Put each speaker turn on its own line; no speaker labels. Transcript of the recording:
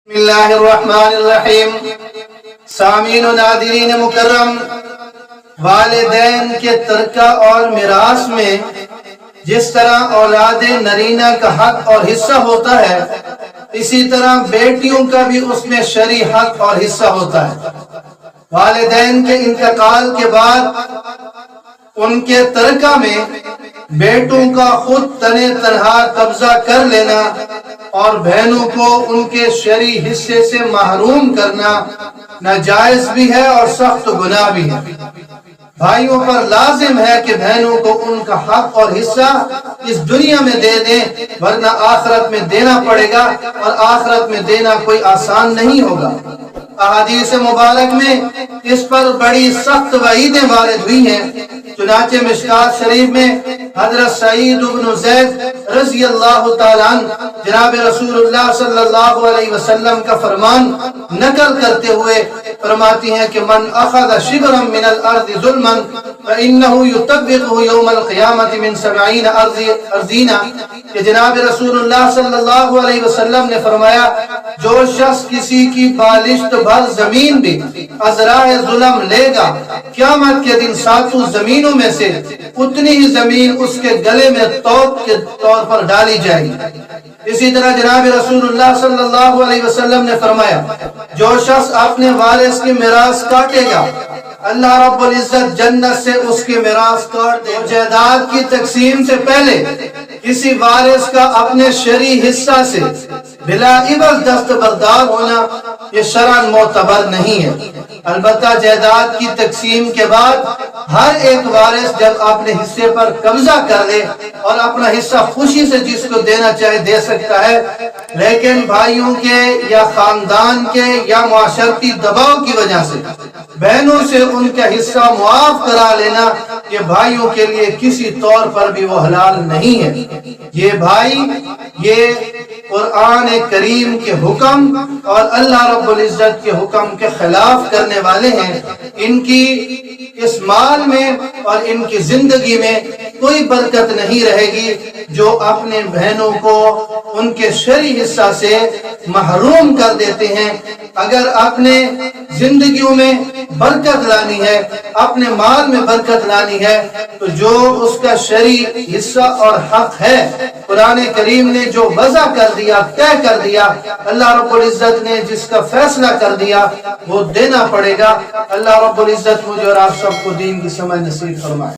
بسم اللہ الرحمن الرحیم۔ سامعین و ناظرین مکرم، والدین کے ترکہ اور میراث میں جس طرح اولاد نرینہ کا حق اور حصہ ہوتا ہے، اسی طرح بیٹیوں کا بھی اس میں شرعی حق اور حصہ ہوتا ہے۔ والدین کے انتقال کے بعد ان کے ترکہ میں بیٹوں کا خود تنہا قبضہ کر لینا اور بہنوں کو ان کے شرعی حصے سے محروم کرنا ناجائز بھی ہے اور سخت گناہ بھی ہے۔ بھائیوں پر لازم ہے کہ بہنوں کو ان کا حق اور حصہ اس دنیا میں دے دیں، ورنہ آخرت میں دینا پڑے گا، اور آخرت میں دینا کوئی آسان نہیں ہوگا۔ احادیث مبارک میں اس پر بڑی سخت وعیدیں وارد ہوئی ہیں۔ چنانچہ مشکات شریف میں حضرت سعید بن زید رضی اللہ تعالیٰ عنہ جناب رسول اللہ صلی اللہ علیہ وسلم کا فرمان نقل کرتے ہوئے فرماتی ہیں کہ من اخذ شبرا من الارض ظلما فانه يطبقه يوم القیامت من 70 ارضین، کہ جناب رسول اللہ صلی اللہ علیہ وسلم نے فرمایا جو شخص کسی کی بالشت بھر زمین بھی ازراء ظلم لے گا، قیامت کے دن 7 زمینوں میں سے اتنی ہی زمین اس کے گلے میں توق کے طور پر ڈالی جائے گی۔ اسی طرح جناب رسول اللہ صلی اللہ علیہ وسلم نے فرمایا جو شخص اپنے وارث کی میراث کاٹے گا، اللہ رب العزت جنت سے اس کی میراث کاٹ دے۔ جائیداد کی تقسیم سے پہلے کسی وارث کا اپنے شرعی حصہ سے بلا عوض دستبردار ہونا یہ شرعاً معتبر نہیں ہے۔ البتہ جائیداد کی تقسیم کے بعد ہر ایک وارث جب اپنے حصے پر قبضہ کر لے اور اپنا حصہ خوشی سے جس کو دینا چاہے دے سکتا ہے، لیکن بھائیوں کے یا خاندان کے یا معاشرتی دباؤ کی وجہ سے بہنوں سے ان کا حصہ معاف کرا لینا یہ بھائیوں کے لیے کسی طور پر بھی وہ حلال نہیں ہے۔ یہ بھائی یہ قرآن کریم کے حکم اور اللہ رب العزت کے حکم کے خلاف کرنے والے ہیں۔ ان کی اس مال میں اور ان کی زندگی میں کوئی برکت نہیں رہے گی جو اپنے بہنوں کو ان کے شرعی حصہ سے محروم کر دیتے ہیں۔ اگر اپنے زندگیوں میں برکت لانی ہے، اپنے مال میں برکت لانی ہے، تو جو اس کا شرعی حصہ اور حق ہے قرآن کریم نے جو وضع کر دیا، طے کر دیا، اللہ رب العزت نے جس کا فیصلہ کر دیا وہ دینا پڑے گا۔ اللہ رب العزت مجھے اور آپ سب کو دین کی سمجھ نصیب فرمائے۔